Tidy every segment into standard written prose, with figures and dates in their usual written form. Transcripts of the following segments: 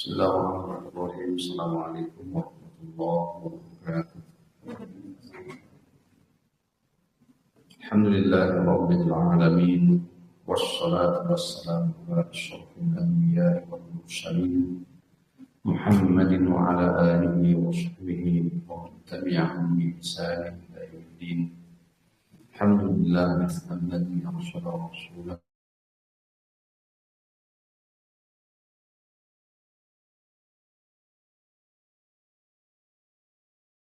Bismillahirrahmanirrahim. Assalamualaikum warahmatullahi wabarakatuh. Alhamdulillahi rabbil alamin. Wassalatu wassalamu ala asyrafil anbiya'i wal mursalin Muhammadin wa ala alihi wa sahbihi wa man tabi'ahum bi ihsanin ila yaumiddin. Alhamdulillah alladzi arsala rasulahu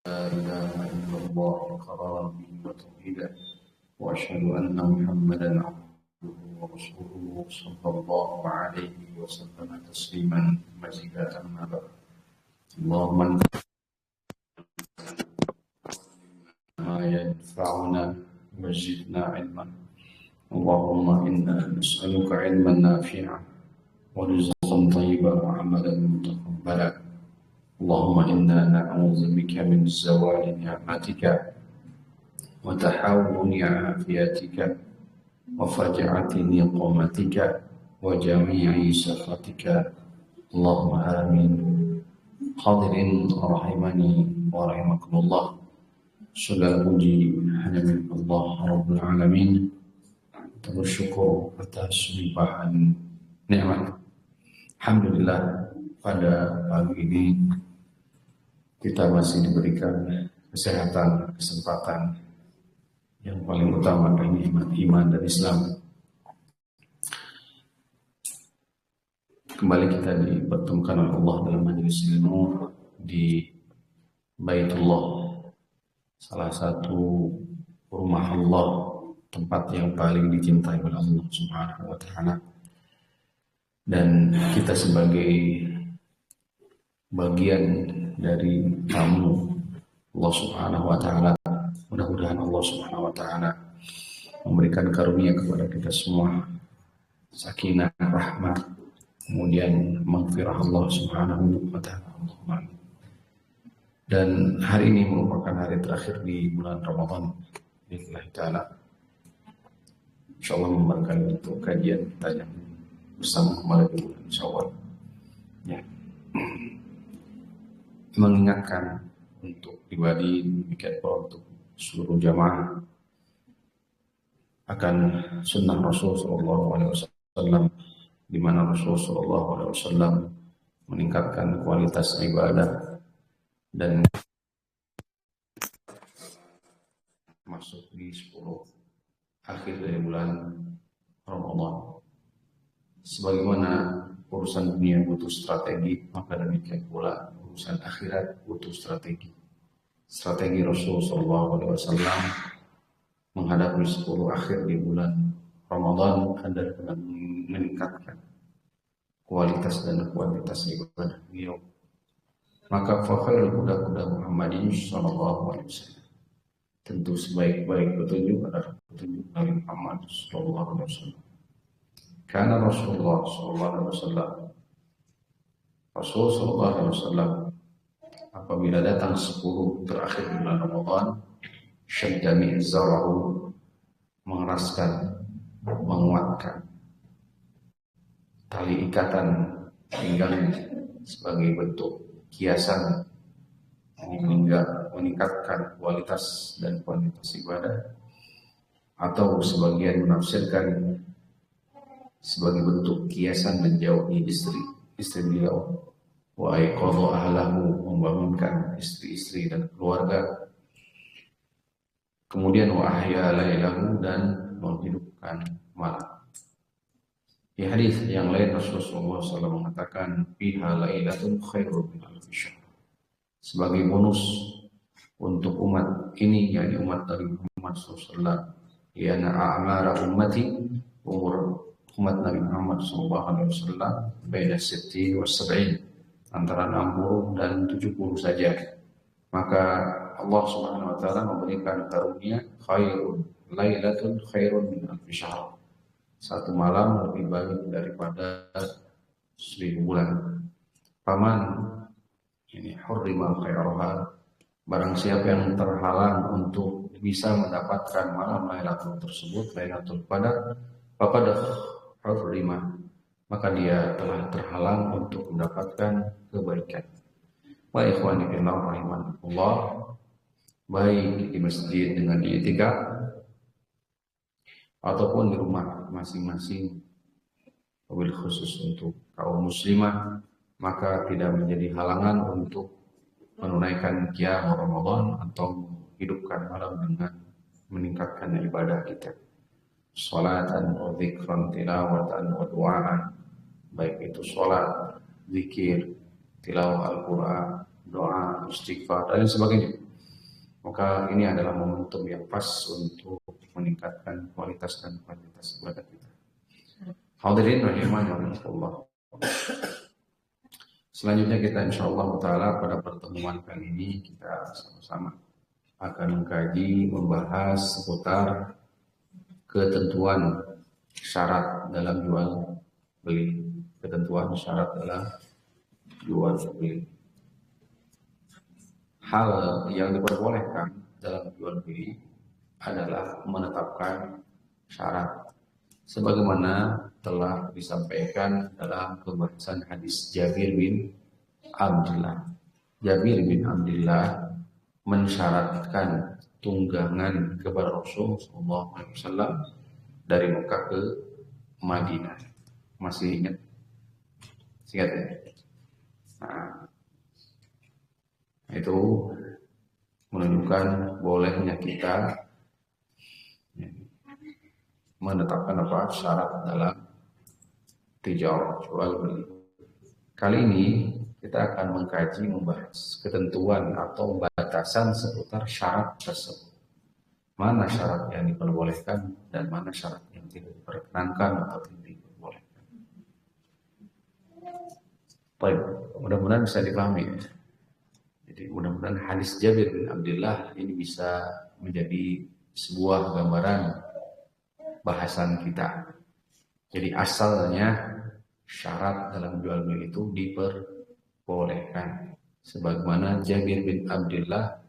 لا إله إلا الله إقرارا به وتوحيدا وأشهد أن محمدا عبده ورسوله صلى الله عليه وسلم تسليما مزيدا أما بعد اللهم ما ينفعنا وزدنا علما اللهم إنا نسألك علما نافعا ورزقا طيبا وعملا متقبلا اللهم إنا نعوذ بك من زوال نعمتك وتحول عافيتك وفجعة نقمتك وجميع سخطك اللهم آمين. Hadirin rahimani wa rahimakumullah. Segala puji hanya milik Allah Rabbul Alamin. Kita bersyukur atas limpahan nikmat. Alhamdulillah pada pagi ini kita masih diberikan kesehatan, kesempatan yang paling utama dari nikmat iman dan Islam. Kembali kita dipertemukan oleh Allah dalam majelis ilmu di Baitullah, salah satu rumah Allah, tempat yang paling dicintai oleh Allah Subhanahu wa taala. Dan kita sebagai bagian dari tamu Allah Subhanahu wa taala, mudah-mudahan Allah Subhanahu wa taala memberikan karunia kepada kita semua, sakinah, rahmat, kemudian maghfirah Allah Subhanahu wa taala. Allahumma amin. Dan hari ini merupakan hari terakhir di bulan Ramadan billahi taala. Insyaallah merupakan untuk kajian kita yang bersama kembali di bulan Syawal. Ya. Mengingatkan untuk pribadi, demikian pula untuk seluruh jamaah akan sunnah Rasul Sallallahu Alaihi Wasallam, di mana Rasul Sallallahu Alaihi Wasallam meningkatkan kualitas ibadah dan masuk di 10 akhir dari bulan Ramadan. Sebagaimana urusan dunia butuh strategi, maka demikian pula urusan akhirat butuh strategi. Strategi Rasul Sallallahu Alaihi Wasallam menghadapi 10 akhir di bulan Ramadan adalah dengan meningkatkan kualitas dan kuantitas ibadah beliau. Maka fakhairul huda Muhammadin Sallallahu Alaihi Wasallam. Tentu sebaik-baik petunjuk adalah petunjuk Nabi Muhammad Sallallahu Alaihi Wasallam. Karena Rasulullah Sallallahu Alaihi Wasallam, Rasul Sallallahu Alaihi Wasallam apabila datang 10 terakhir bulan Ramadan, syadda mi'zarahu, mengeraskan, menguatkan tali ikatan pinggang sebagai bentuk kiasan hingga meningkatkan kualitas dan kuantitas ibadah, atau sebagian menafsirkan sebagai bentuk kiasan menjauhi istri beliau, wa aiqadha ahlahu, membangunkan istri-istri dan keluarga, kemudian wa ahya lailahu, dan menghidupkan malam. Di hadis yang lain Rasulullah SAW mengatakan fiha lailatun khairun min alfi syahr, sebagai bonus untuk umat ini, yakni umat Nabi Muhammad SAW, yana a'mara ummati, umur umat Nabi Muhammad SAW beda 60 wa 70, antara 60 dan 70 saja. Maka Allah Subhanahu wa taala memberikan karunia khairun lailatun khairun min alfi syahr, satu malam lebih baik daripada 1000 bulan. Paman ini hurrima khairuha, barang siapa yang terhalang untuk bisa mendapatkan malam Lailatul tersebut, Lailatul Qadar, faqad hurrima, maka dia telah terhalang untuk mendapatkan kebaikan. Wa ikhwani fillah rahimakumullah, baik di masjid dengan i'tikaf ataupun di rumah masing-masing, wabil khusus untuk kaum muslimah, maka tidak menjadi halangan untuk menunaikan qiyam Ramadan atau hidupkan malam dengan meningkatkan ibadah kita, salatan wa dzikran tilawatan wa du'aan, baik itu salat, zikir, tilawah Al-Quran, doa, istighfar, dan sebagainya. Maka ini adalah momentum yang pas untuk meningkatkan kualitas dan kuantitas ibadah kita. Hadirin rahimanallah. Selanjutnya kita insyaallah taala pada pertemuan kali ini kita sama-sama akan mengkaji, membahas seputar ketentuan syarat dalam jual beli. Ketentuan syarat dalam jual beli. Hal yang diperbolehkan dalam jual beli adalah menetapkan syarat, sebagaimana telah disampaikan dalam pembahasan hadis Jabir bin Abdullah. Jabir bin Abdullah mensyaratkan tunggangan kepada Rasul SAW dari Mekah ke Madinah. Masih ingat? Ingat ya? Nah, itu menunjukkan bolehnya kita menetapkan syarat dalam tijarah, jual beli. Kali ini kita akan mengkaji, membahas ketentuan atau batasan seputar syarat tersebut. Mana syarat yang diperbolehkan dan mana syarat yang tidak diperkenankan atau tidak diperbolehkan. Baik, mudah-mudahan bisa dipahami. Jadi mudah-mudahan hadis Jabir bin Abdullah ini bisa menjadi sebuah gambaran bahasan kita. Jadi asalnya syarat dalam jual beli itu diperbolehkan, sebagaimana Jabir bin Abdullah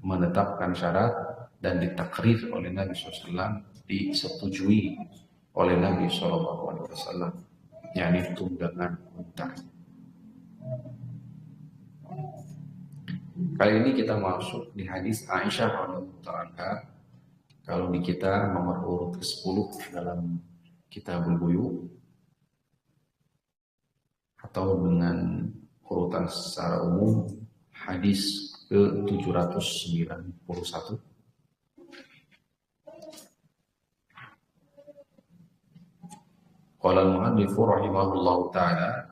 menetapkan syarat dan ditakrir oleh Nabi SAW, disetujui oleh Nabi SAW, yakni tunggangan unta. Kali ini kita masuk di hadis Aisyah radhiyallahu anha. Kalau di kita nomor urut ke-10 dalam Kitabul Buyu, atau dengan urutan secara umum hadis ke-791. Qala al-mu'allif rahimahullahu ta'ala,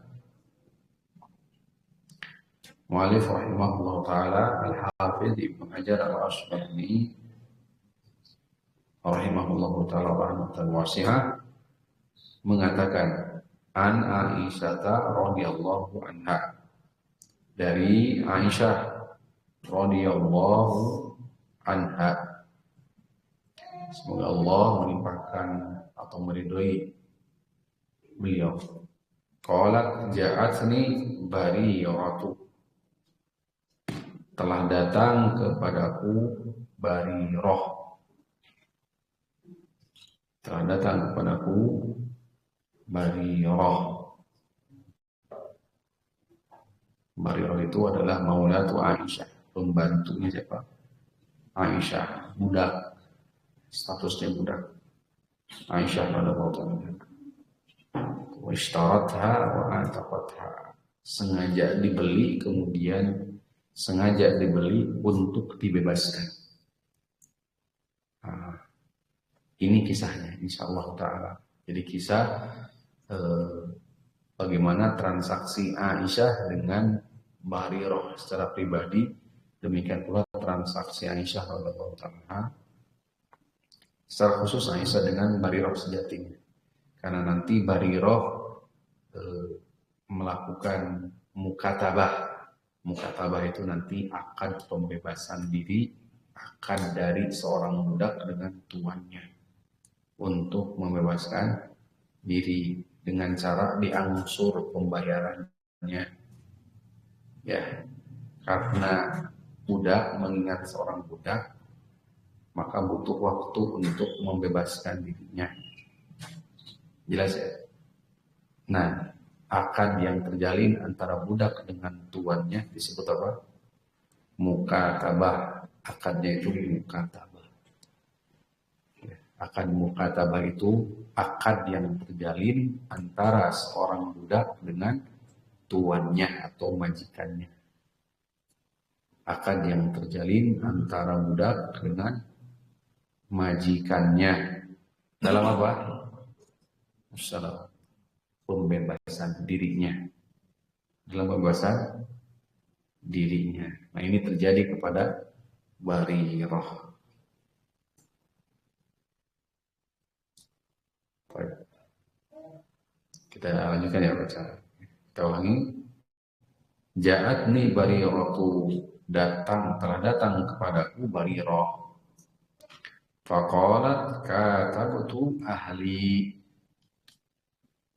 mu'allif rahimahullahu ta'ala al-Hafidz Ibnu Hajar al-Asqalani rahimahullahu ta'ala rahmatan wasi'ah mengatakan, an Aisyah radhiyallahu anha, dari Aisyah radhiyallahu anha, semoga Allah melimpahkan atau meridhoi beliau. Qalat ja'atni Bariratu, telah datang kepadaku Barirah, telah datang kepadaku Barirah. Barirah itu adalah maulatu Aisyah, pembantunya siapa? Aisyah, budak, statusnya budak Aisyah radhiyallahu anha. Wa ishtaratha wa ataqatha, sengaja dibeli, kemudian sengaja dibeli untuk dibebaskan. Ini kisahnya insyaallah ta'ala. Jadi kisah bagaimana transaksi Aisyah dengan Barirah secara pribadi, demikian pula transaksi Aisyah radhiyallahu anha secara khusus Aisyah dengan Barirah sejatinya. Karena nanti Barirah melakukan mukatabah. Mukatabah itu nanti akad pembebasan diri, akad dari seorang budak dengan tuannya untuk membebaskan diri dengan cara diangsur pembayarannya. Ya, karena budak mengingat seorang budak, maka butuh waktu untuk membebaskan dirinya. Jelas ya? Nah, akad yang terjalin antara budak dengan tuannya disebut apa? Mukatabah. Akadnya itu mukatabah. Akad mukatabah itu akad yang terjalin antara seorang budak dengan tuannya atau majikannya. Akad yang terjalin antara budak dengan majikannya dalam apa? Masalah pembebasan dirinya. Dalam pembebasan dirinya. Nah, ini terjadi kepada Barirah. Kita lanjutkan ya baca. Kita ulangi. Ja'atni Bariratu, telah datang kepadaku Barirah. Faqalat katabtu ahli,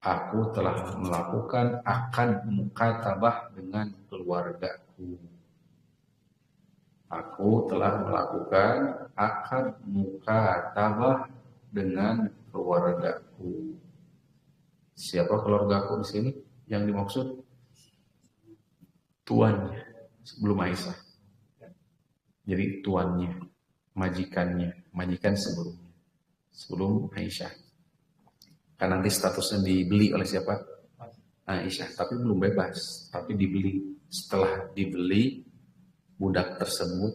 aku telah melakukan akad mukatabah dengan keluargaku. Aku telah melakukan akad mukatabah dengan keluargaku. Siapa keluargaku di sini? Yang dimaksud tuannya sebelum Aisyah. Jadi tuannya, majikannya, majikan sebelum Aisyah. Kan nanti statusnya dibeli oleh siapa? Aisyah, tapi belum bebas, tapi dibeli. Setelah dibeli, budak tersebut,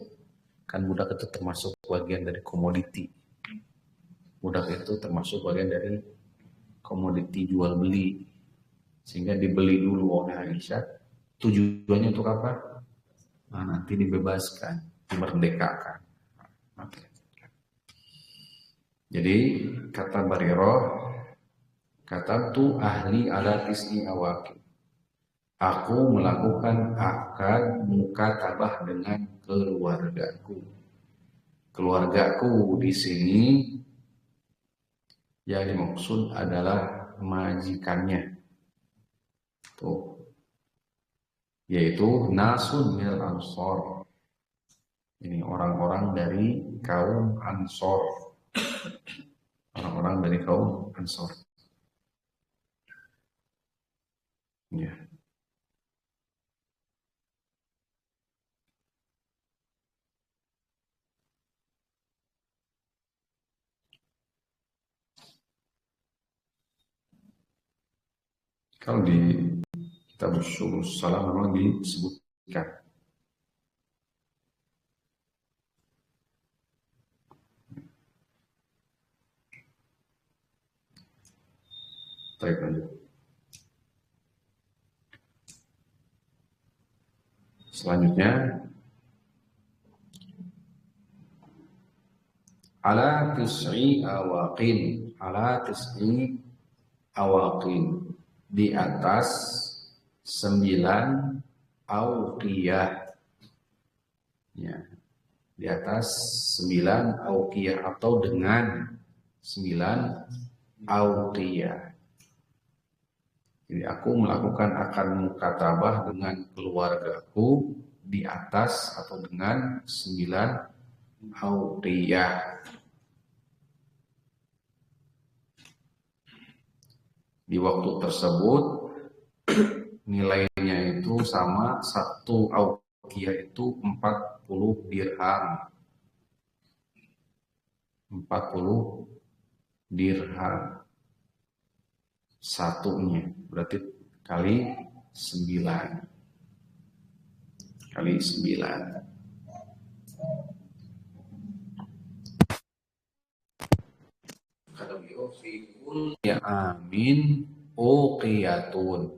kan budak itu termasuk bagian dari komoditi. Budak itu termasuk bagian dari komoditi jual beli, sehingga dibeli dulu oleh Aisyah. Tujuannya untuk apa? Nah, nanti dibebaskan, dimerdekakan. Jadi kata Barirah, kata tu ahli ala tisni awaki. Aku melakukan akad mukatabah dengan keluargaku. Keluargaku di sini yang dimaksud adalah majikannya. Tuh. Yaitu nasun minal ansor. Ini orang-orang dari kaum Ansor. Orang-orang dari kaum Ansor. Ya. Kalau di kitab Syurus Salam memang disebutkan. Baik, lanjut. Selanjutnya ala tis'i awaqin, di atas 9 auqiyah. Ya, di atas 9 auqiyah atau dengan 9 auqiyah. Jadi aku melakukan akad mukatabah dengan keluargaku di atas atau dengan 9 auqiyah. Di waktu tersebut nilainya itu sama, 1 auqiyah itu 40 dirham. 40 dirham satunya, berarti kali 9. Kali 9. Kata beliau, fikul ya amin uqiyatun.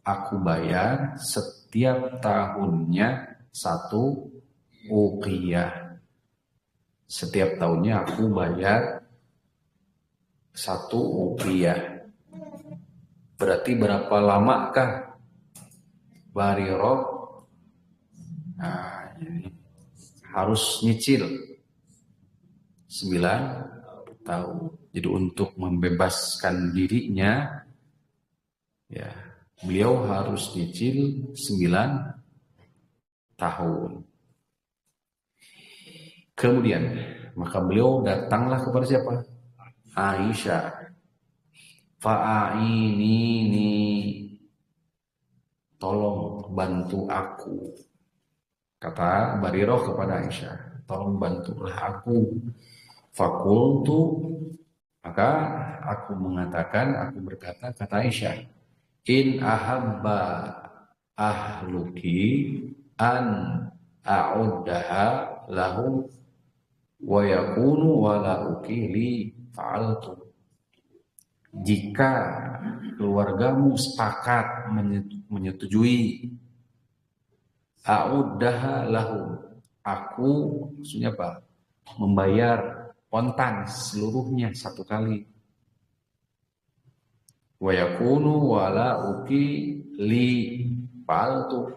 Aku bayar setiap tahunnya 1 uqiyah. Setiap tahunnya aku bayar 1 uqiyah. Berarti berapa lamakah Barirah? Nah, ini harus nyicil 9 tahun. Jadi untuk membebaskan dirinya, ya beliau harus nyicil 9 tahun. Kemudian maka beliau datanglah kepada siapa? Aisyah. fa'ainini, tolong bantu aku. Kata Barirah kepada Aisyah, tolong bantulah aku. Fakultu, maka aku mengatakan, aku berkata, kata Aisyah, in ahabba ahluki an a'uddaha lahu wa yakunu wala ukili fa'altu. Jika keluargamu sepakat menyetujui a'uddaha lahu, aku maksudnya apa? Membayar kontan seluruhnya satu kali. Wa yakunu wala ukili fa'altu.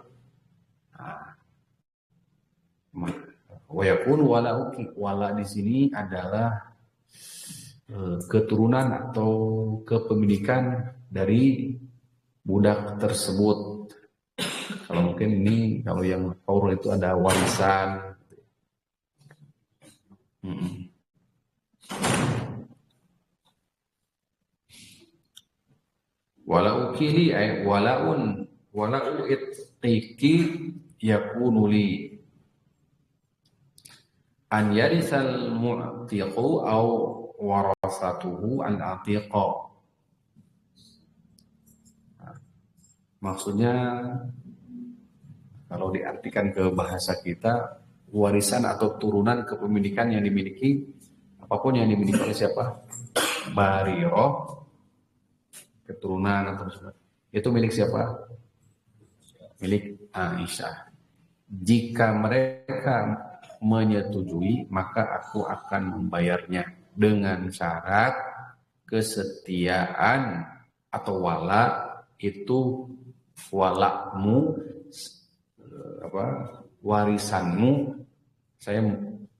Wa yakunu wala uki, wala di sini adalah keturunan atau kepemilikan dari budak tersebut. Kalau mungkin ini, kalau yang Paul itu ada warisan. Wala ukili ay walaun walau itqi yakunu li an yarisal mu'tiqu au warasatuhu al atiqa. Maksudnya kalau diartikan ke bahasa kita, warisan atau turunan kepemilikan yang dimiliki, apapun yang dimiliki oleh siapa? Barirah, keturunan atau itu milik siapa? Milik Aisyah. Jika mereka menyetujui, maka aku akan membayarnya dengan syarat kesetiaan atau wala itu walakmu, warisanmu. Saya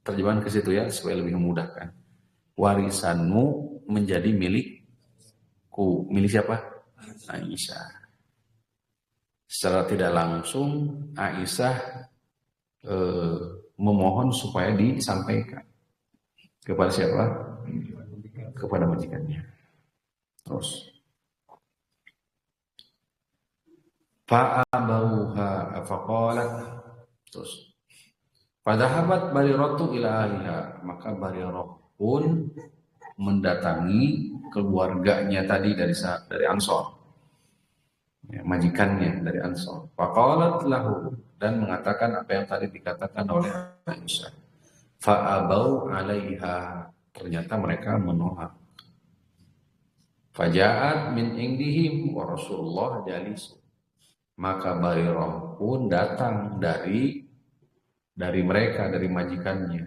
terjemahan ke situ ya supaya lebih memudahkan. Warisanmu menjadi milikku. Milik siapa? Aisyah. Secara tidak langsung Aisyah memohon supaya disampaikan kepada siapa? Kepada majikannya. Terus fa'abauha faqalat, terus fadhahabat Bariratu ila ahliha, maka Barirah pun mendatangi keluarganya tadi dari Ansor, ya, majikannya dari Ansor. Faqalat lahu, dan mengatakan apa yang tadi dikatakan oleh Aisyah. Fa'abau alaiha, ternyata mereka menolak. Faja'at min indihim wa Rasulullah jalisu, maka Barirah pun datang dari mereka, dari majikannya,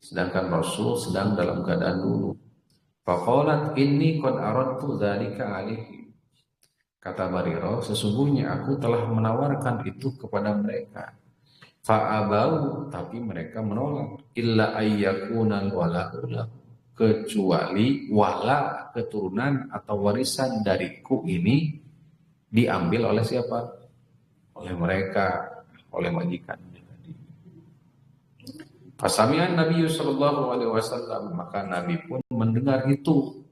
sedangkan Rasul sedang dalam keadaan dulu. Faqalat inni qad aradtu dzalika alaihi, kata Barirah, sesungguhnya aku telah menawarkan itu kepada mereka. Fa'abau, tapi mereka menolak. Illa ayyakuna wala'u, kecuali wala, keturunan atau warisan dariku ini diambil oleh siapa? Oleh mereka, oleh majikannya tadi. Fasami'an Nabi sallallahu alaihi wasallam, maka Nabi pun mendengar itu.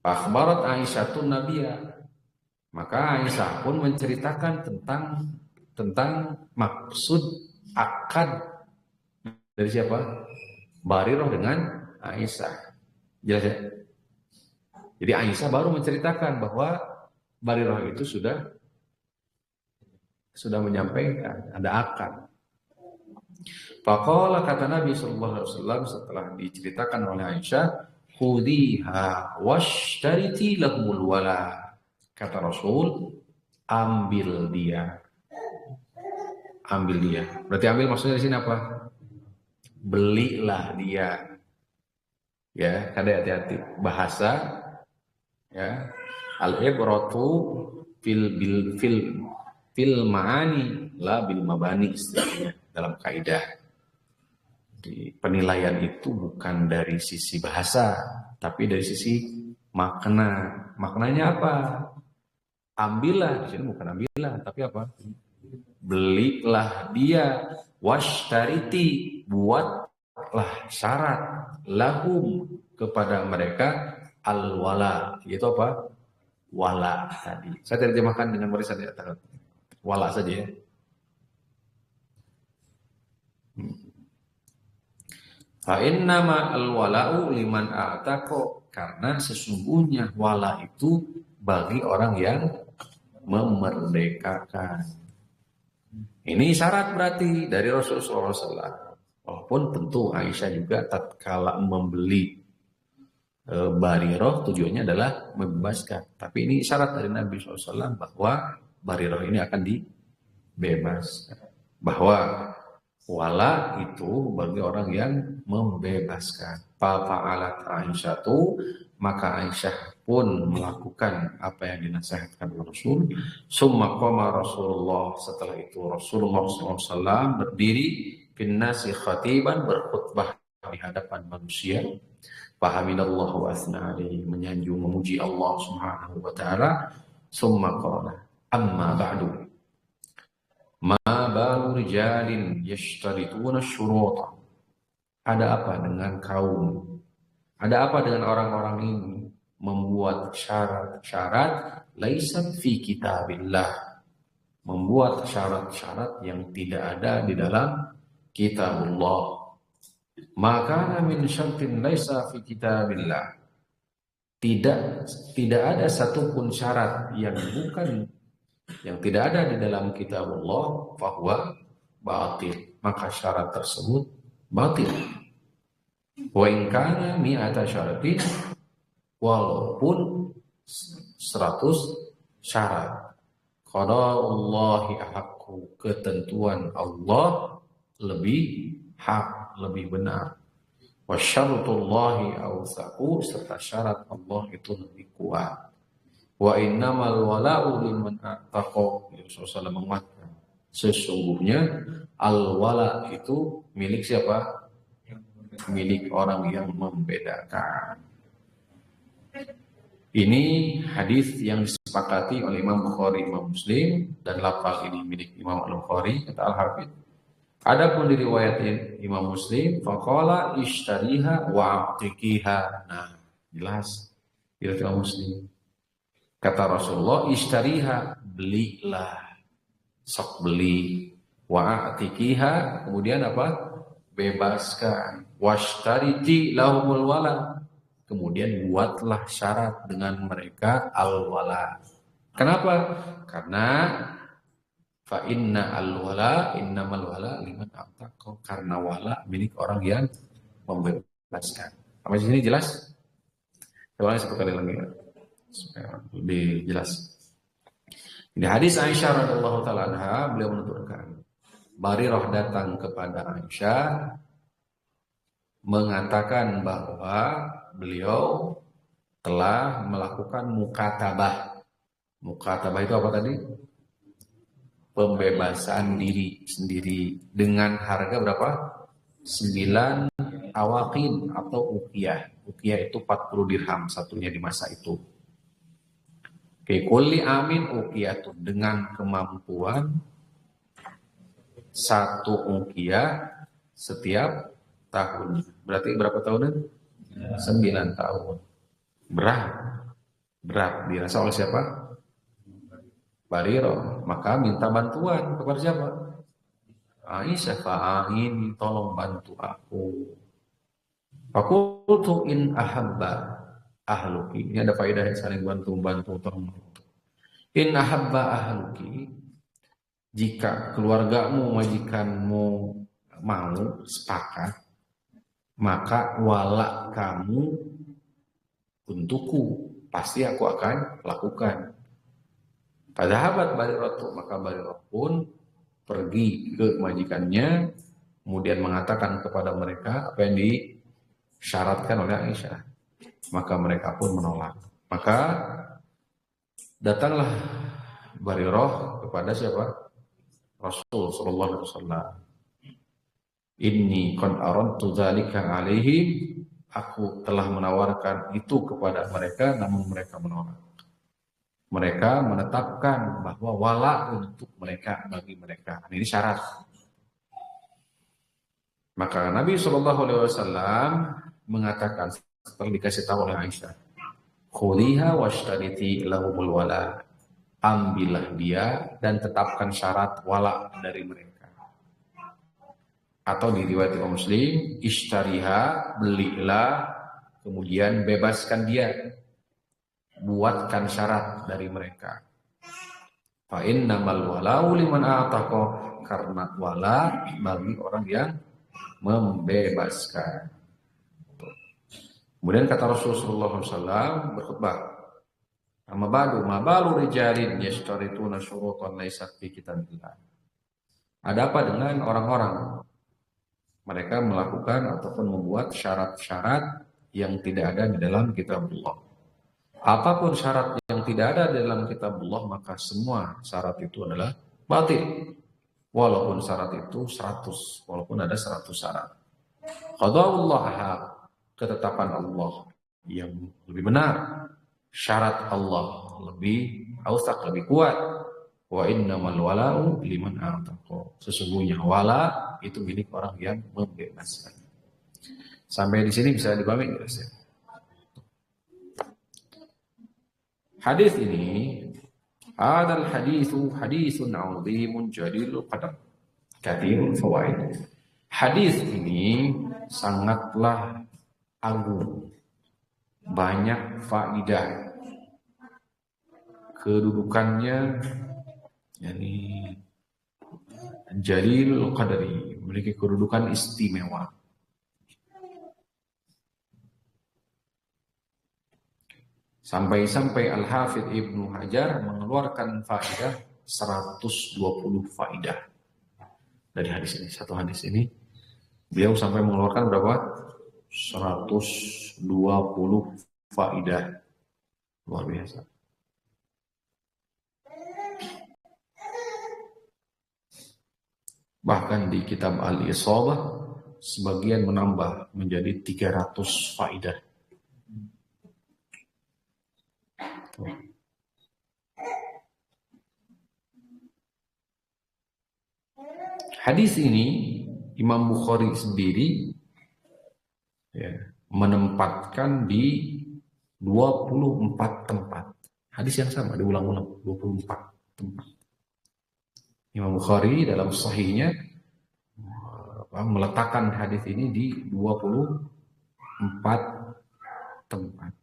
Akhbarat Aisyatun Nabiyya, maka Aisyah pun menceritakan tentang maksud akad dari siapa? Barirah dengan Aisyah. Jelas ya? Jadi Aisyah baru menceritakan bahwa Barirah itu sudah menyampaikan ada akad. Faqala, kata Nabi sallallahu alaihi wasallam setelah diceritakan oleh Aisyah, khudhiha washtariti lahumul wala. Kata Rasul, ambil dia. Berarti ambil maksudnya di sini apa? Belilah dia. Ya, kada hati-hati bahasa ya. Al-ibratu fil ma'ani la bil mabani, istilahnya dalam kaidah. Di penilaian itu bukan dari sisi bahasa, tapi dari sisi makna. Maknanya apa? Ambillah, di sini bukan ambillah, tapi apa? Belilah dia. Washtariti, buatlah syarat lahum, kepada mereka, al-wala, yaitu apa? wala tadi. Saya terjemahkan dengan barisan di atas. Wala saja ya. Fa innama al-wala'u liman a'taqa, karena sesungguhnya wala itu bagi orang yang memerdekakan. Ini syarat berarti dari Rasulullah SAW. Walaupun tentu Aisyah juga tatkala membeli Bariroh tujuannya adalah membebaskan. Tapi ini syarat dari Nabi SAW bahwa Bariroh ini akan dibebaskan. Bahwa wala itu bagi orang yang membebaskan. Fa'alat Aisyah itu, maka Aisyah pun melakukan apa yang dinasihatkan oleh Rasul. Summa qama Rasulullah, setelah itu Rasulullah SAW berdiri finnasi khatiban, berkhutbah di hadapan manusia. Fahamidallah wa asna alaihi, menyanjung memuji Allah Subhanahu wa taala. Summa qala amma ba'du ma balu rijalin yashtarituna syuruta. Ada apa dengan kaum? Ada apa dengan orang-orang ini membuat syarat-syarat laisat fi kitabillah, membuat syarat-syarat yang tidak ada di dalam kitabullah. Maka min syartin laisa fi kitabillah, tidak ada satupun syarat yang tidak ada di dalam kitabullah, fahuwa batil, maka syarat tersebut batil. Wa in kana mi'ata syaratin, walaupun 100 syarat. Qada'ullahi ahakku, ketentuan Allah lebih hak, lebih benar. Wa syaratullahi awsaqu, serta syarat Allah itu lebih kuat. Wa innamal wala'u liman a'taqa, Rasulullah menguatkan, sesungguhnya al-wala itu milik siapa? Milik orang yang membedakan. Ini hadis yang disepakati oleh Imam Bukhari, Imam Muslim, dan lafaz ini milik Imam Al-Bukhari, kata Al-Hafidz. Adapun diriwayatin Imam Muslim, faqala ishtariha wa a'tiqiha. Nah, jelas diriwayat Imam Muslim. Kata Rasulullah, ishtariha, belilah, sok beli, wa a'tiqiha, kemudian apa? Bebaskan. Washtariti lahumul wala, kemudian buatlah syarat dengan mereka al-wala. Kenapa? Karena fa inna al-wala innamal wala liman a'taqa, karena wala milik orang yang membebaskan. Sampai sini jelas? Coba sekali lagi supaya lebih jelas. Di hadis Aisyah radhiyallahu taala anha, beliau menuturkan, Barirah datang kepada Aisyah mengatakan bahwa beliau telah melakukan mukatabah. Mukatabah itu apa tadi? Pembebasan diri sendiri dengan harga berapa? 9 awaqin atau uqiyah. Uqiyah itu 40 dirham satunya di masa itu. Kulli amin uqiyatun, dengan kemampuan 1 uqiyah setiap tahun. Berarti berapa tahunan? 9 tahun. Berat dirasa oleh siapa? Barirah. Maka minta bantuan kepada siapa? Aisyah, fa'ain, tolong bantu aku. Fakultu in ahabba ahluki. Ini ada faedah saling bantu, tolong. In ahabba ahluki, jika keluargamu, majikanmu mau sepakat, maka wala kamu untukku, pasti aku akan lakukan. Padahal Barirah, maka Barirah pun pergi ke majikannya, kemudian mengatakan kepada mereka apa yang disyaratkan oleh Aisyah. Maka mereka pun menolak. Maka datanglah Barirah kepada siapa? Rasul sallallahu alaihi wasallam. Inni qad aradtu dzalika alaihim, aku telah menawarkan itu kepada mereka namun mereka menolak. Mereka menetapkan bahwa wala untuk mereka, bagi mereka. Ini syarat. Maka Nabi sallallahu alaihi wasallam mengatakan setelah dikasih tahu oleh Aisyah, Khuliha washtariti lahumul wala. Ambillah dia dan tetapkan syarat wala dari mereka. Atau di riwayat Imam Muslim, ishtariha, belilah, kemudian bebaskan dia. Buatkan syarat dari mereka. Fa innamal wala'u liman a'taqa, karena wala bagi orang yang membebaskan. Kemudian kata Rasulullah SAW berkhutbah, "Amma ba'du ma balu rijalin yashtarituna syurutan laysat fi kitabillah." Ada apa dengan orang-orang? Mereka melakukan ataupun membuat syarat-syarat yang tidak ada di dalam kitabullah. Apapun syarat yang tidak ada di dalam kitabullah, maka semua syarat itu adalah batil. Walaupun syarat itu 100, walaupun ada 100 syarat. Qada'ullah, ketetapan Allah yang lebih benar, syarat Allah lebih awsaq, lebih kuat. Wa innamal wala'u liman a'taqa. Sesungguhnya wala itu milik orang yang membebaskan. Sampai di sini bisa dipahami enggak, Ustaz? Hadis ini, hadal haditsu hadisun 'azimun jalilul qadar, katsirul fawaid. Hadis ini sangatlah agung, banyak faidah. Kedudukannya yakni jalilul qadari, memiliki kedudukan istimewa. Sampai-sampai Al-Hafidz Ibnu Hajar mengeluarkan faidah 120 faidah dari hadis ini. Satu hadis ini beliau sampai mengeluarkan berapa? 120 faidah. Luar biasa. Bahkan di kitab Al-Isabah sebagian menambah menjadi 300 faidah. Hadis ini Imam Bukhari sendiri menempatkan di 24 tempat. Hadis yang sama diulang-ulang 24 tempat. Imam Bukhari dalam sahihnya meletakkan hadis ini di 24 tempat.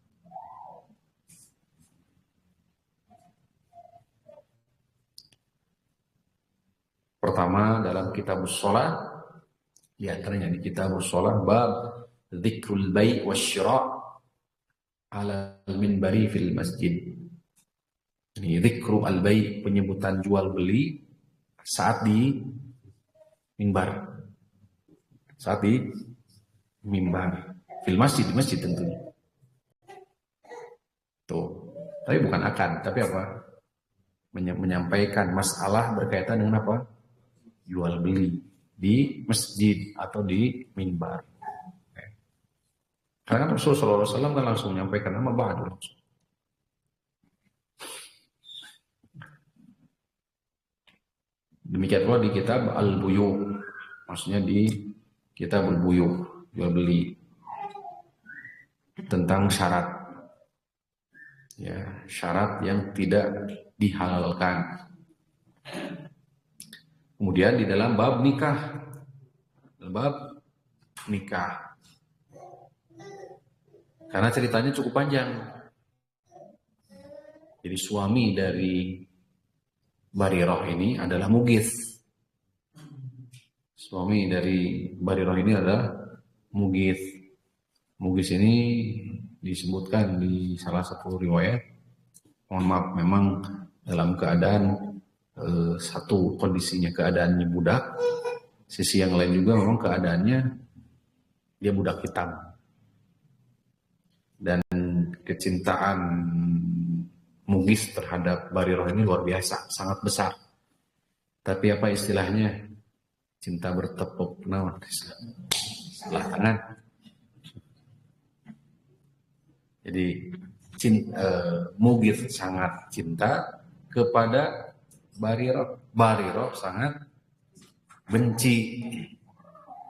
Pertama dalam kitab Shalah, di antaranya di kitab Shalah bab dzikrul bai' wasyira' ala al-minbari fil masjid. Ini dzikru al-bai', penyebutan jual beli saat di mimbar. Saat di mimbar fil masjid, di masjid tentunya. Tuh. Tapi bukan akan, tapi apa? Menyampaikan masalah berkaitan dengan apa? Jual beli di masjid atau di mimbar. Karena Rasulullah SAW kan langsung menyampaikan nama ba'du langsung. Demikian pula di kitab Al-Buyu, maksudnya di kitab Al-Buyu, jual beli, tentang syarat, ya, syarat yang tidak dihalalkan. Kemudian di dalam bab nikah, karena ceritanya cukup panjang. Jadi suami dari Barirah ini adalah Mughith. Suami dari Barirah ini adalah Mughith. Mughith ini disebutkan di salah satu riwayat, mohon maaf, memang dalam keadaan satu kondisinya keadaannya budak, sisi yang lain juga memang keadaannya dia budak hitam. Dan kecintaan Mughith terhadap Barirah ini luar biasa, sangat besar. Tapi apa istilahnya? Cinta bertepuk sebelah tangan. Jadi Mughith sangat cinta kepada Barirah. Barirah sangat benci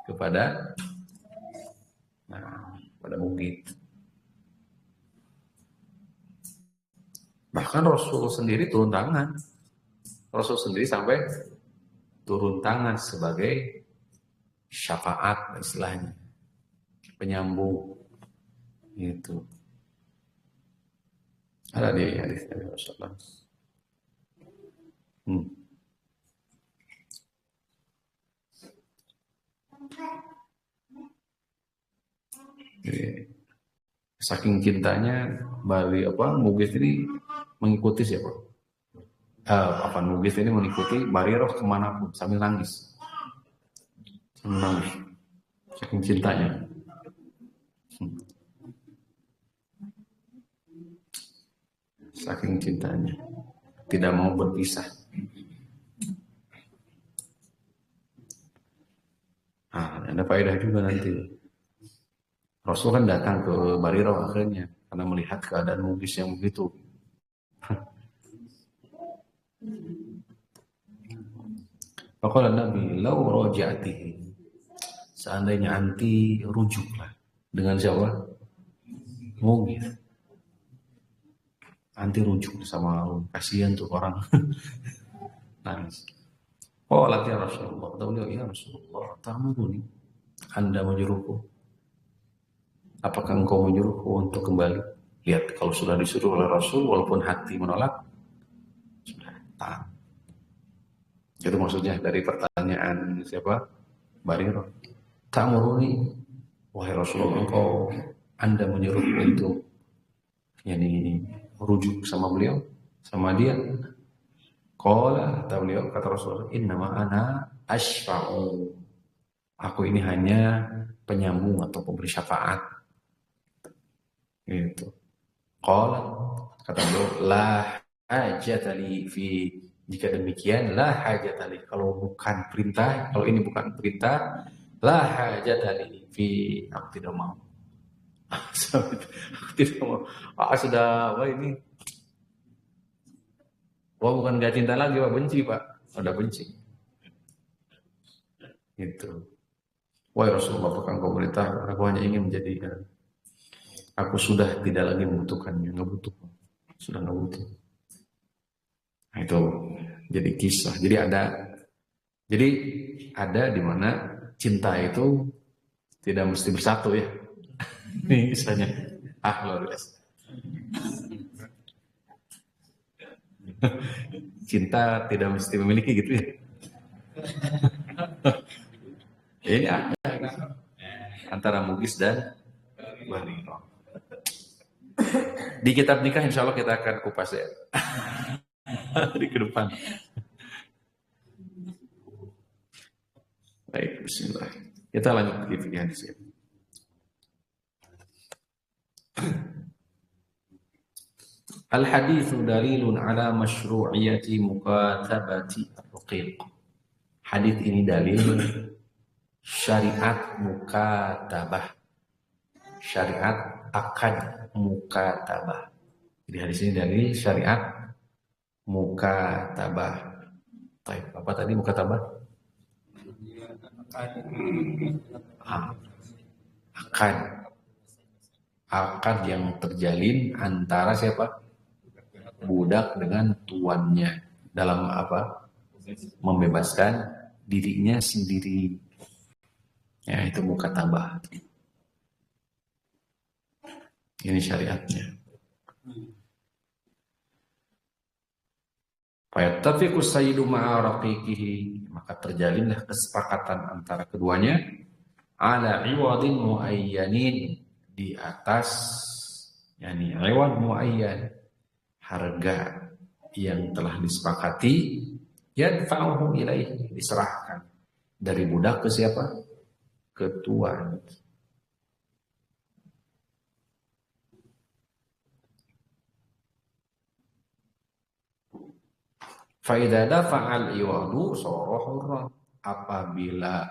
kepada pada Mughith. Bahkan Rasul sendiri turun tangan. Rasul sendiri sampai turun tangan sebagai syafaat istilahnya, penyambung itu. Ada di hadis Nabi Rasulullah. Jadi, saking cintanya Bali Mugis ini mengikuti siapa? Mugis ini mengikuti Bariroh kemanapun sambil nangis. Sambil nangis. Saking cintanya. Saking cintanya. Tidak mau berpisah. Ada faedah juga nanti. Rasul kan datang ke Bariroh akhirnya karena melihat keadaan Mugis yang begitu. Faqala Nabi law raja'tihi, seandainya anti rujuklah dengan siapa? Mugis. Anti rujuk sama kasihan tuh orang. Nangis. Qalat ya Rasulullah, kata beliau, ya Rasulullah, ta'muruni, Anda menyuruhku. Apakah engkau menyuruhku untuk kembali? Lihat, kalau sudah disuruh oleh Rasul, walaupun hati menolak, sudah taat. Itu maksudnya dari pertanyaan siapa? Barirah. Ta'muruni, wahai Rasulullah, Anda menyuruh untuk rujuk sama beliau, sama dia. Qala, kata beliau, kata Rasulullah, innama ana asyfa'u. Aku ini hanya penyambung atau pemberi syafaat. Gitu. Qala, kata beliau, la hajatali fi, jika demikian la hajatali, kalau bukan perintah, kalau ini bukan perintah, la hajatali fi, aku tidak mau. Aku tidak mau. Sudah ini. Bukan gak cinta lagi, Pak, benci, Pak. Udah benci. Gitu. Wahai Rasulullah, apakah engkau berita? Aku hanya ingin menjadi, aku sudah tidak lagi membutuhkannya, nggak butuh, sudah nggak butuh. Nah, itu jadi kisah. Jadi ada di mana cinta itu tidak mesti bersatu ya. Ini kisahnya. Luar biasa. Cinta tidak mesti memiliki gitu ya. Ini ada antara Mugis dan Barirah. Di kitab nikah insya Allah kita akan kupas ya. Di ke depan. Baik, bismillah. Kita lanjut ke fikih hadis ya. Al-haditsu dalilun ala masyru'iyati mukatabati ar-raqiq. Hadis ini dalil syariat mukatabah. Syariat akad mukatabah. Jadi hadis ini dalil syariat mukatabah. Baik, apa tadi mukatabah? Akad yang terjalin antara siapa? Budak dengan tuannya dalam membebaskan dirinya sendiri. Ya, itu mukatabah. Ini syariatnya. Fayattafiqu sayyidu ma'a raqiqihi, maka terjalinlah kesepakatan antara keduanya ala iwadin muayyanin, di atas iwad muayyan, harga yang telah disepakati, yadfa'uhu ilaihi, diserahkan dari budak ke siapa? Ke tuan. Fa'idha dafa'al iwadu sorohurra, apabila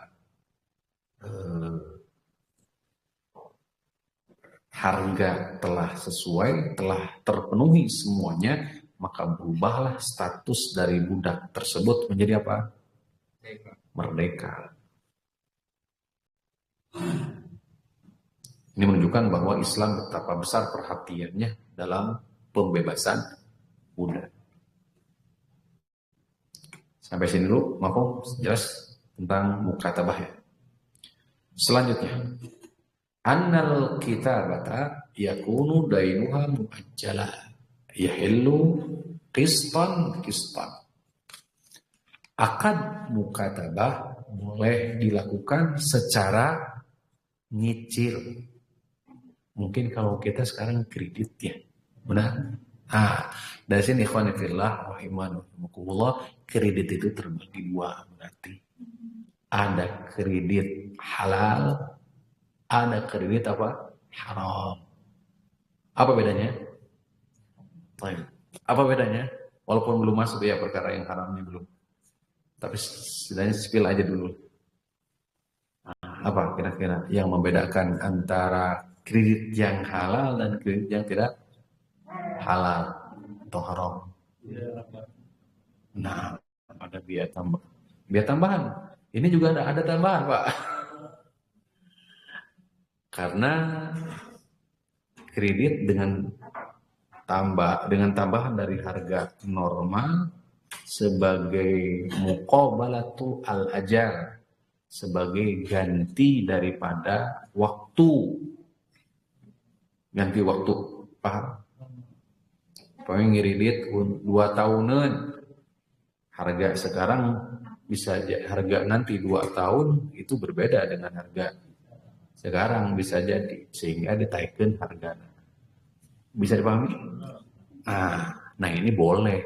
harga telah sesuai, telah terpenuhi semuanya, maka berubahlah status dari budak tersebut menjadi apa? Merdeka. Ini menunjukkan bahwa Islam betapa besar perhatiannya dalam pembebasan Udah. Sampai sini dulu, maaf, jelas tentang mukatabah ya. Selanjutnya, annal kitabata yakunu dainuha muajjala yahillu qistan qistan. Akad mukatabah boleh dilakukan secara nyicil. Mungkin kalau kita sekarang kredit ya, benar? Nah, dari sini ikhwan fillah rahimakumullah, kredit itu terbagi dua berarti. Ada kredit halal, ada kredit apa? Haram. Apa bedanya? Apa bedanya? Walaupun belum masuk ya perkara yang haramnya belum. Tapi setidaknya spill aja dulu. Nah, apa kira-kira yang membedakan antara kredit yang halal dan kredit yang tidak halal atau haram? Nah, ada biaya tambah. Biaya tambahan. Ini juga ada tambahan, Pak. Karena kredit dengan tambahan dari harga normal sebagai muqabalatu al-ajar, sebagai ganti daripada waktu. Ganti waktu, paham? Pokoknya ngiridit 2 tahunan. Harga sekarang bisa harga nanti 2 tahun itu berbeda dengan harga sekarang bisa jadi, sehingga ditaikkan harganya. Bisa dipahami? Nah ini boleh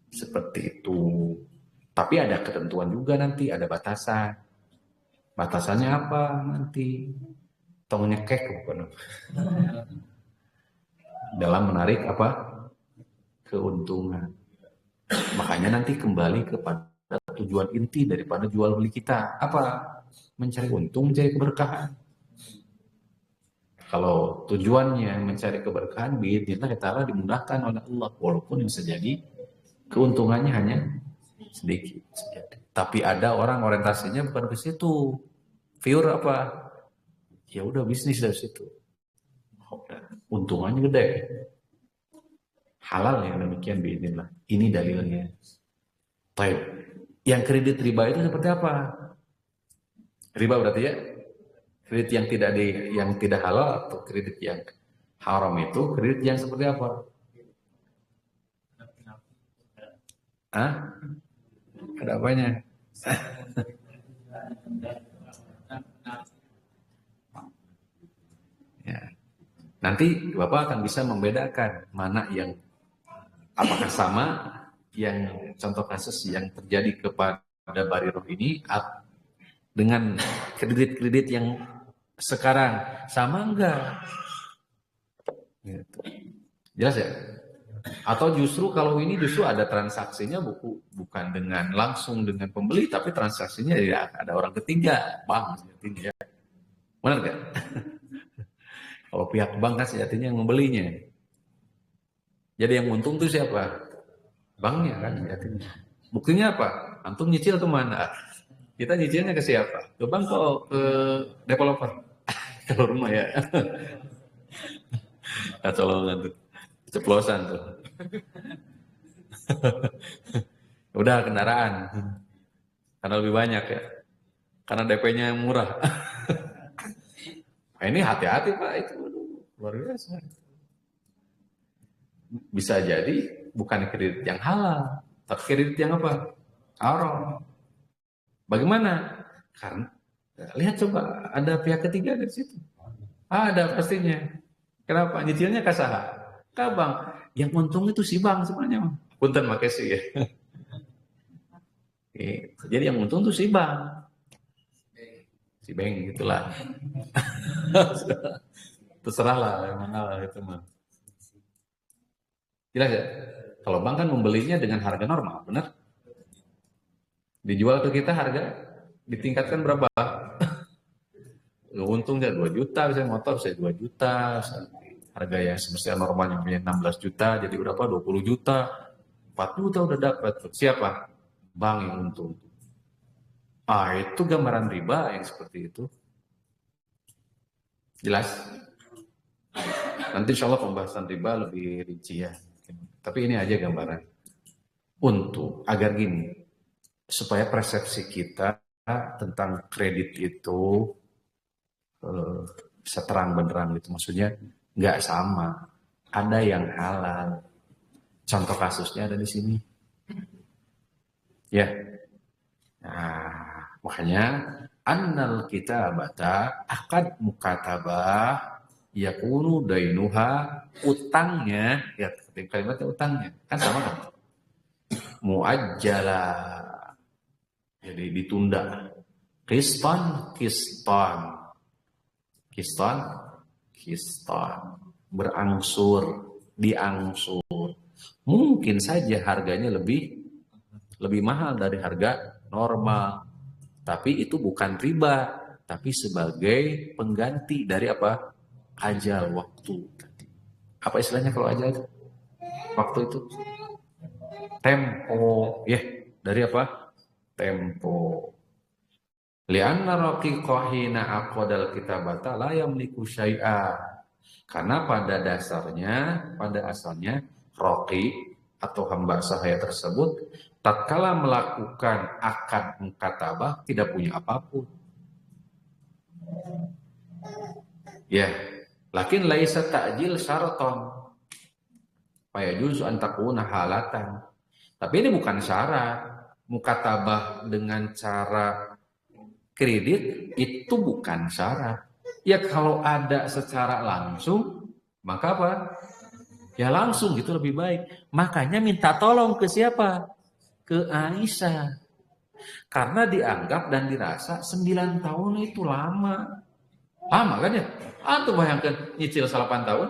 seperti itu. Tapi ada ketentuan juga nanti, ada batasan. Batasannya apa nanti? Tong nyekek bukan? Dalam menarik apa? Keuntungan. Makanya nanti kembali kepada tujuan inti daripada jual beli kita. Apa? Mencari untung, mencari keberkahan. Kalau tujuannya mencari keberkahan, biidznillah ta'ala dimudahkan oleh Allah. Walaupun bisa jadi keuntungannya hanya sedikit. Tapi ada orang orientasinya bukan ke situ. Pure apa? Ya udah bisnis dari situ. Untungannya gede. Halal yang demikian biidznillah. Ini dalilnya. Baik. Yang kredit riba itu seperti apa? Riba berarti ya? Kredit yang tidak halal atau kredit yang haram itu kredit yang seperti apa? Hah? Ada apanya? Ya. Nanti Bapak akan bisa membedakan mana yang apakah sama yang contoh kasus yang terjadi kepada Barirah ini dengan kredit-kredit yang sekarang sama enggak? Gitu. Jelas ya? Atau justru kalau ini justru ada transaksinya bukan dengan langsung dengan pembeli, tapi transaksinya ya ada orang ketiga, bank sejatinya. Benar nggak? Kalau pihak bank kan sejatinya yang membelinya. Jadi yang untung tuh siapa? Banknya kan sejatinya. Buktinya apa? Antum nyicil kemana? Kita nyicilnya ke siapa? Ke bank atau ke developer? Kalau rumah ya. Kecolongan tuh. Ceplosan tuh. Udah kendaraan. Karena lebih banyak ya. Karena DP-nya yang murah. Nah, ini hati-hati Pak, itu luar biasa. Bisa jadi bukan kredit yang halal, tapi kredit yang apa? Haram. Bagaimana? Karena lihat coba ada pihak ketiga dari situ. Ada pastinya. Kenapa? Nyicilnya ke saha? Ke bank. Yang untung itu si bank sebenarnya. Punten makasih ya. Jadi yang untung itu si bank. Si bank gitulah. Terserah lah mana itu mah. Jelas ya? Kalau bank kan membelinya dengan harga normal, benar? Dijual ke kita harga ditingkatkan berapa? Untungnya 2 juta, misalnya motor saya 2 juta, harga yang semestinya normalnya punya 16 juta, jadi berapa? 20 juta, 4 juta udah dapat. Siapa? Bank yang untung. Itu gambaran riba yang seperti itu. Jelas? Nanti insya Allah pembahasan riba lebih rinci ya. Tapi ini aja gambaran untuk agar gini, supaya persepsi kita tentang kredit itu bisa terang benderang gitu. Maksudnya nggak sama. Ada yang halal. Contoh kasusnya ada di sini. Ya. Nah, makanya annal kitabata akad mukatabah yakunu dainuha, utangnya, ya kalimatnya utangnya kan sama kan, muajjala, jadi ditunda, kiston kiston kiston kiston, berangsur, diangsur, mungkin saja harganya lebih mahal dari harga normal, tapi itu bukan riba, tapi sebagai pengganti dari apa, ajal waktu. Apa istilahnya kalau ajal itu? Waktu itu tempo, ya, dari apa, tempo. Lianna raqiqa hina aqadal kitabata la yamliku syai'a. Karena pada asalnya raqi atau hamba sahaya tersebut tatkala melakukan akad mukatabah tidak punya apapun. Ya, lakin laisa ta'jil syaraton. Fayajuz an takuna halatan. Tapi ini bukan syarat. Mukatabah dengan cara kredit itu bukan syarat. Ya kalau ada secara langsung, maka apa? Ya langsung gitu lebih baik. Makanya minta tolong ke siapa? Ke Aisyah. Karena dianggap dan dirasa 9 tahun itu lama. Lama kan ya? Atau bayangkan nyicil 8 tahun.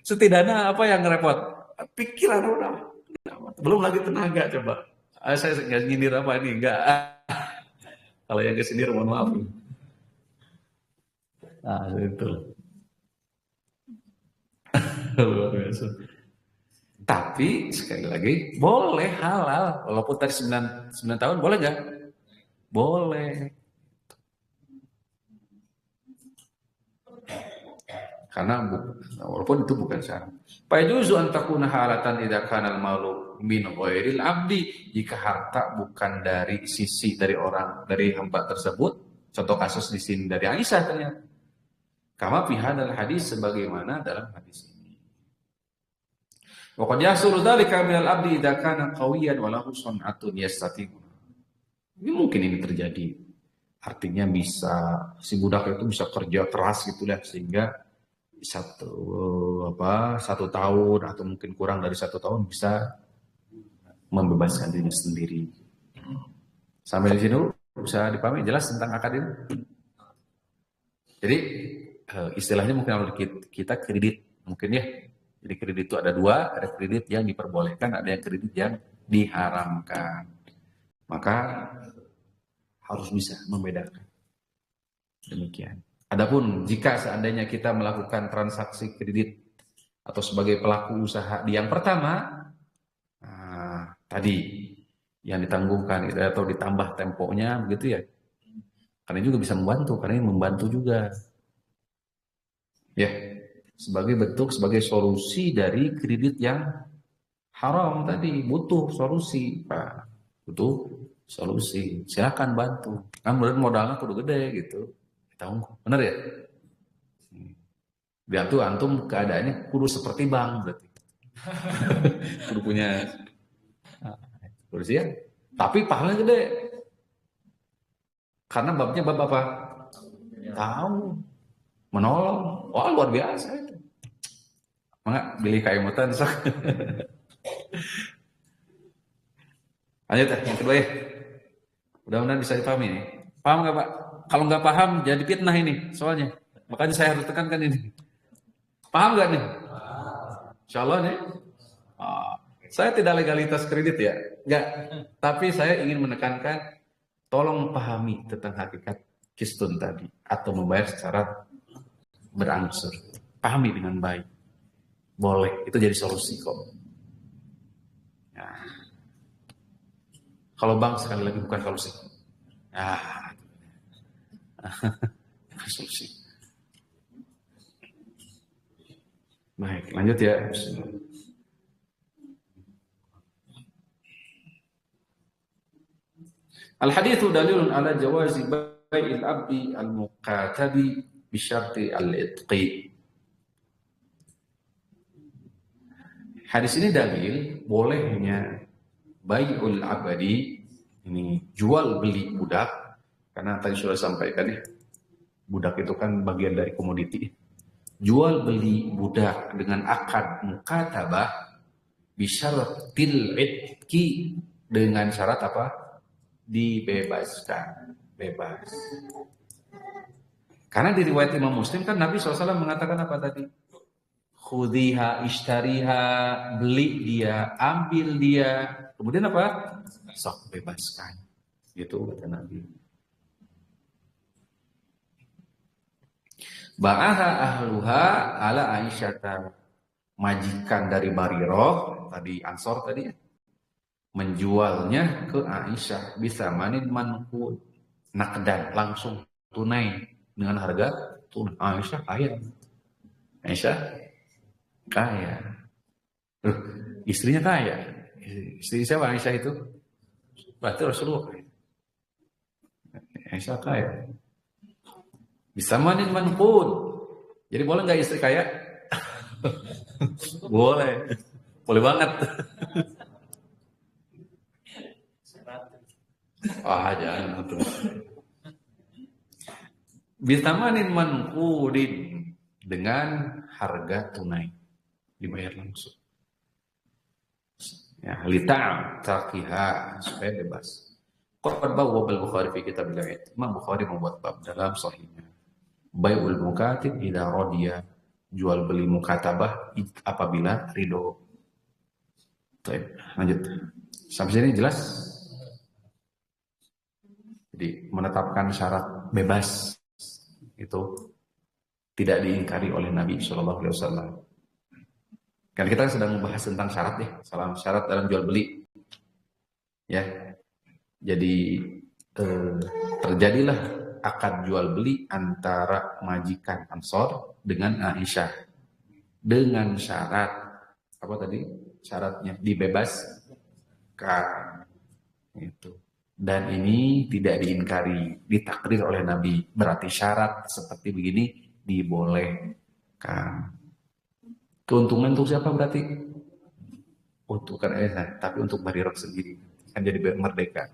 Setidaknya apa yang repot? Pikiran udah. Belum lagi tenaga coba. Saya nggak nyindir apa ini, enggak. Kalau yang kesindir mohon maaf. Nah, itu. Luar biasa. Tapi sekali lagi boleh halal, walaupun tadi 9 tahun boleh nggak? Boleh. Karena walaupun itu bukan syarat. Fajuzu an takuna halatan idza kana al-malu min ghairil abdi, jika harta bukan dari sisi dari hamba tersebut. Contoh kasus di sini dari Aisyah ternyata. Kama fi hadzal hadis, sebagaimana dalam hadis ini. Wa qad yasulu dzalika min al-abdi idza kana qawiyan wa lahu sun'atun yastati'u. Ini mungkin ini terjadi. Artinya bisa si budak itu bisa kerja keras gitu lah, sehingga satu tahun atau mungkin kurang dari 1 tahun bisa membebaskan diri sendiri. Sampai di sini bisa dipahami jelas tentang akad ini. Jadi istilahnya mungkin kalau kita kredit mungkin ya. Jadi kredit itu ada 2, ada kredit yang diperbolehkan, ada yang kredit yang diharamkan. Maka harus bisa membedakan. Demikian. Adapun jika seandainya kita melakukan transaksi kredit atau sebagai pelaku usaha di yang pertama, tadi yang ditanggungkan atau ditambah temponya begitu ya, karena juga bisa membantu, karena ini membantu juga ya, sebagai bentuk, sebagai solusi dari kredit yang haram tadi. Butuh solusi Pak, butuh solusi, silakan bantu, kan modalnya kudu gede gitu. Benar ya? Biar tuh antum keadaannya kudu seperti bank berarti. Kudu punya kursi ya. Tapi pahalanya gede. Karena babnya bab apa? Tahu. Menolong. Wah, luar biasa itu. Maka beli kayu mutan sok. Lanjut yang kedua ya. Mudah-mudahan bisa dipahami nih. Paham nggak Pak? Kalau nggak paham jadi fitnah ini soalnya. Makanya saya harus tekankan ini. Paham nggak nih? Insya Allah nih. Saya tidak legalitas kredit ya, nggak. Tapi saya ingin menekankan, tolong pahami tentang hakikat kistun tadi atau membayar secara berangsur. Pahami dengan baik. Boleh, itu jadi solusi kok. Nah, kalau bank sekali lagi bukan solusi. Solusi. Baik, lanjut ya. Al-haditsu dalilun ala jawazi bai'il abdi al-muqatabi bi syarti al-itqi. Hadis ini dalil bolehnya bai'ul abdi, ini jual beli budak, karena tadi sudah sampaikan ya, budak itu kan bagian dari komoditi. Jual beli budak dengan akad mukatabah bisyaratil itqi, dengan syarat apa? Dibebaskan, bebas. Karena di riwayat Imam Muslim kan Nabi SAW mengatakan apa tadi? Khudiha ishtariha, beli dia, ambil dia. Kemudian apa? Sok bebaskan. Gitu kata Nabi. Ba'aha ahluha ala Aisyata, majikan dari Bariroh, tadi Ansor tadi ya, menjualnya ke Aisyah bisa manin manqud, nakdan, langsung tunai dengan harga tunai. Aisyah kaya. Aisyah kaya. Istrinya kaya. Istri siapa Aisyah itu? Berarti Rasulullah kaya. Aisyah kaya. Bisa manin manqud. Jadi boleh nggak istri kaya? Boleh. Boleh banget. Jangan terus. Bisamanin manqudin, dengan harga tunai, dibayar langsung. Ya, lita'am taqiha, supaya bebas. Qad bawwab al-Bukhari fi kitab al-Id. Imam Bukhari membuat bab dalam sahihnya. Bai'ul mukatib idza radiya, jual beli mukatabah apabila ridho. Baik, lanjut. Sampai sini jelas? Jadi menetapkan syarat bebas itu tidak diingkari oleh Nabi SAW. Kan kita sedang membahas tentang syarat ya, syarat dalam jual beli. Ya, jadi terjadilah akad jual beli antara majikan Ansor dengan Aisyah dengan syarat apa tadi? Syaratnya dibebaskan. Itu. Dan ini tidak diingkari, ditakrir oleh Nabi. Berarti syarat seperti begini dibolehkan. Keuntungan untuk siapa berarti? Untuk kan tapi untuk Bariroh sendiri. Kan jadi merdeka.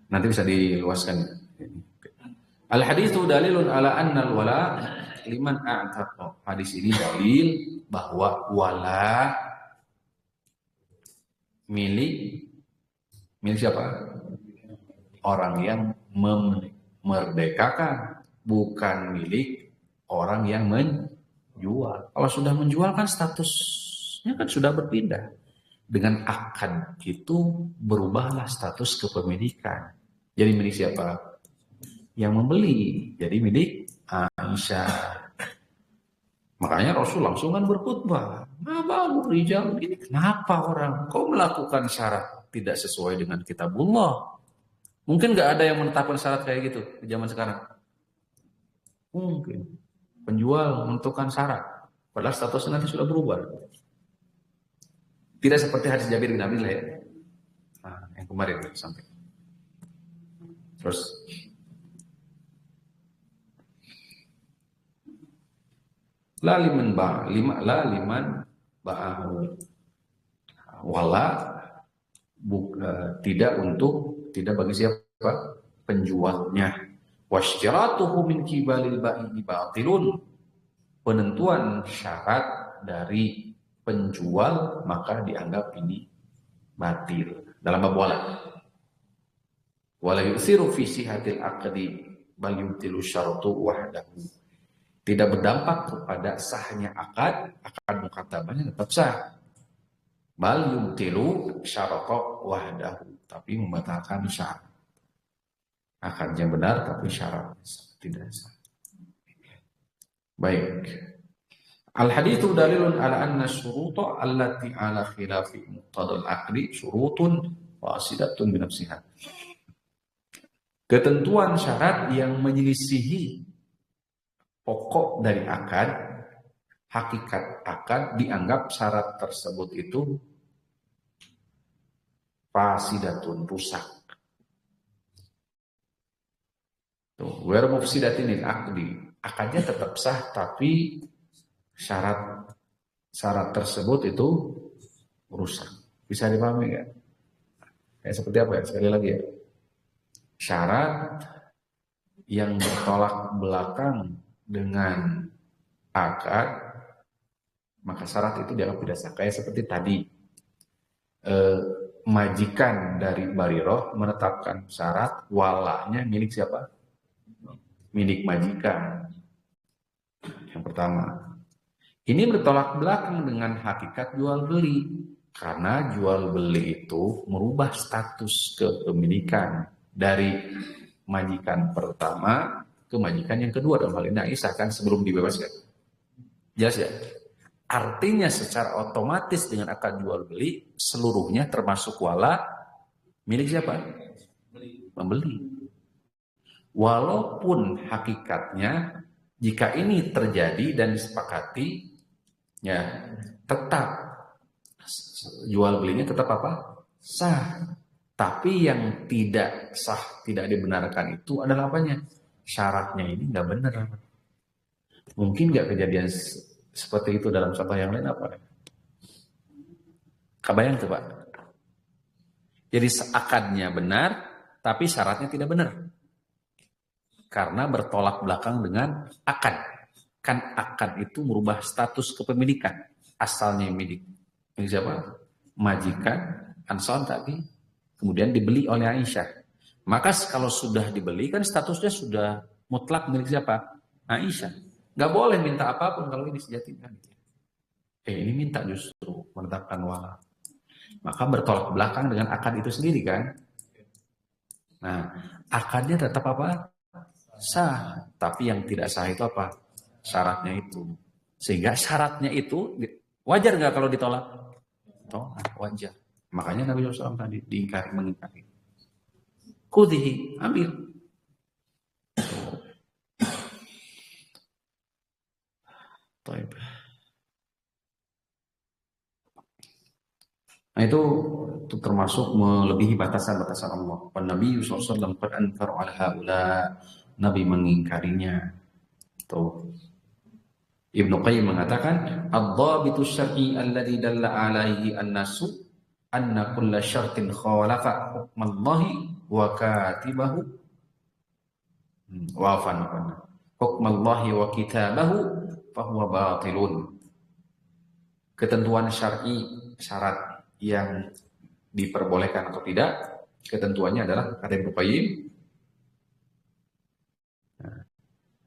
Nanti bisa diluaskan. Al-haditsu dalilun ala anna al-wala liman a'taqa. Hadis ini dalil bahwa wala milik siapa? Orang yang memerdekakan, bukan milik orang yang menjual. Kalau sudah menjual kan statusnya kan sudah berpindah. Dengan akad itu berubahlah status kepemilikan. Jadi milik siapa? Yang membeli. Jadi milik Aisyah. Makanya Rasul langsung kan berkhutbah. Mabal rijal ini, kenapa orang kau melakukan syarat tidak sesuai dengan kitabullah? Mungkin nggak ada yang menetapkan syarat kayak gitu di zaman sekarang. Mungkin penjual menentukan syarat, padahal statusnya nanti sudah berubah. Tidak seperti hadis Jabir bin Abdullah ya. Nah, yang kemarin sampai. Terus la liman ba'ahu wala tidak bagi siapa penjualnya. Wasyaratuhu min kibalil ba'i batilun. Penentuan syarat dari penjual maka dianggap ini batil. Dalam bab wala yusiru fi sihatil aqdi bal yubtilu syaratu wahdahu. Tidak berdampak kepada sahnya akad mukatabahnya tetap sah. Bal yubtilu syarata wahdahu, tapi membatalkan syarat. Akadnya benar tapi syarat tidak sah. Baik. Al-haditsu dalilun ala anna syuruta allati ala khilafi muqtadal aqdi syurutun fasidatun bi nafsiha. Ketentuan syarat yang menyelisihi pokok dari akad, hakikat akad dianggap syarat tersebut itu fasidatun, rusak. Tuh, wa mufsidatin lil aqdi. Akadnya tetap sah tapi syarat tersebut itu rusak. Bisa dipahami nggak? Kayak seperti apa ya? Sekali lagi ya. Syarat yang bertolak belakang dengan akad, maka syarat itu dianggap tidak sah. Kayak seperti tadi, majikan dari Bariroh menetapkan syarat walanya milik siapa? Milik majikan. Yang pertama. Ini bertolak belakang dengan hakikat jual beli. Karena jual beli itu merubah status kepemilikan dari majikan pertama ke majikan yang kedua, dalam hal ini Aisyah kan sebelum dibebaskan. Jelas ya? Artinya secara otomatis dengan akad jual beli seluruhnya termasuk wala milik siapa? Pembeli. Walaupun hakikatnya jika ini terjadi dan disepakati, ya tetap jual belinya tetap apa? Sah. Tapi yang tidak sah, tidak dibenarkan itu adalah apanya? Syaratnya ini nggak benar. Mungkin nggak kejadian seperti itu dalam contoh yang lain apa? Kebayang tuh Pak? Jadi akadnya benar, tapi syaratnya tidak benar. Karena bertolak belakang dengan akad. Kan akad itu merubah status kepemilikan. Asalnya milik siapa? Majikan, Anson tadi. Kemudian dibeli oleh Aisyah. Maka kalau sudah dibeli kan statusnya sudah mutlak milik siapa? Aisyah. Gak boleh minta apapun kalau ini sejatinya. Ini minta justru menetapkan wala. Maka bertolak belakang dengan akad itu sendiri kan. Nah, akadnya tetap apa? Sah. Tapi yang tidak sah itu apa? Syaratnya itu. Sehingga syaratnya itu wajar nggak kalau ditolak? Tolak, wajar. Makanya Nabi SAW tadi diingkari, mengingkari. Khudhihi, ambil. Taib. Nah itu termasuk melebihi batasan-batasan Allah. Nabi SAW qad ankaru ala haula, Nabi mengingkarinya. Tuh. Ibnu Qayyim mengatakan, ad-dhabitu syar'i alladhi dalla alaihi an-nasu anna kulla syartin khalafa hukmallahi wa katibahu wa hukmallahi wa kitabahu fahuwa batilun. Ketentuan syar'i, syarat yang diperbolehkan atau tidak, ketentuannya adalah kata Ibnu Qayyim,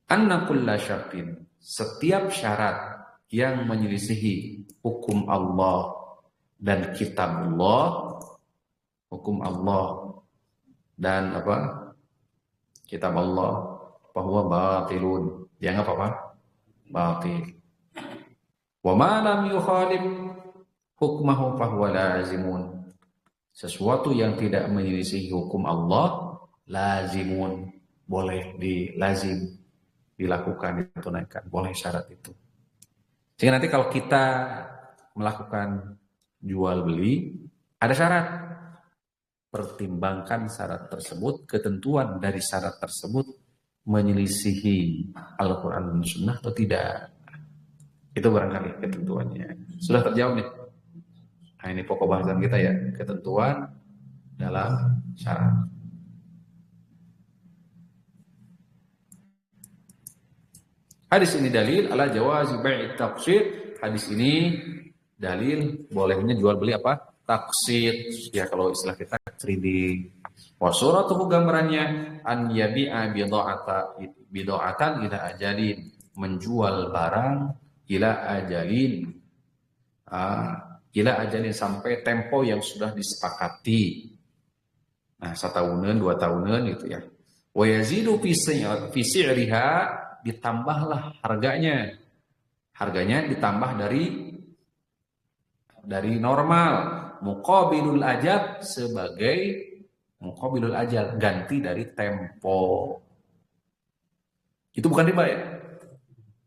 anna kulla syartin, setiap syarat yang menyelisihi hukum Allah dan kitabullah, hukum Allah dan apa? Kitab Allah, bahwa batilun, dianggap apa? Batil. Wa ma lam yukhalif hukmahu fahuwa lazimun. Sesuatu yang tidak menyelisihi hukum Allah, lazimun, boleh dilazim, dilakukan, ditunaikan, boleh syarat itu. Sehingga nanti kalau kita melakukan jual beli, ada syarat. Pertimbangkan syarat tersebut, ketentuan dari syarat tersebut menyelisihi Al-Quran dan Sunnah atau tidak. Itu barangkali ketentuannya. Sudah terjawab nih. Nah ini pokok bahasan kita ya, ketentuan dalam syarat. Hadis ini dalil ala jawazi bai'it taqsid. Hadis ini dalil bolehnya jual beli apa? Taqsid. Ya kalau istilah kita trading. Wa suratuhu gambarannya an yabi'a bid'atan ila ajalin, menjual barang ila ajalin. Ila ajalin sampai tempo yang sudah disepakati. Nah, 1 tahunan, 2 tahunan gitu ya. Wa yazidu fi si'riha, ditambahlah harganya. Harganya ditambah dari normal. Muqabilul ajal, sebagai muqabilul ajal, ganti dari tempo. Itu bukan riba ya?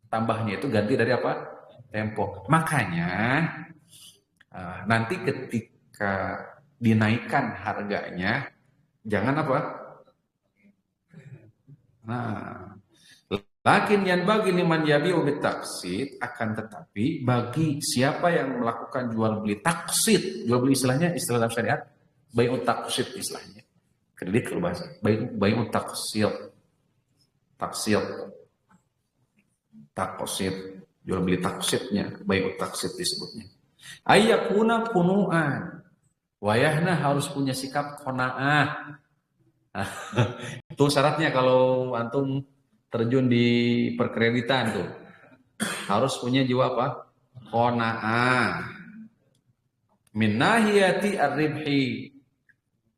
tambahnya itu ganti dari apa? Tempo. Makanya nanti ketika dinaikkan harganya, jangan apa? Nah, lakin yang bagi liman yabi'u bitaksid, akan tetapi bagi siapa yang melakukan jual beli taksid, jual beli istilahnya istilah dalam syariat bai'ut taksid istilahnya. Kredit kalau bahasa. Bai'ut taksid. Taksid. Taksid. Jual beli taksidnya, bai'ut taksid disebutnya. Ayyakuna kunu'an. Wayahna harus punya sikap qanaah. Itu syaratnya kalau antum terjun di perkreditan tuh. Harus punya jiwa apa? Qanaah. Min nahiyati ar-ribhi.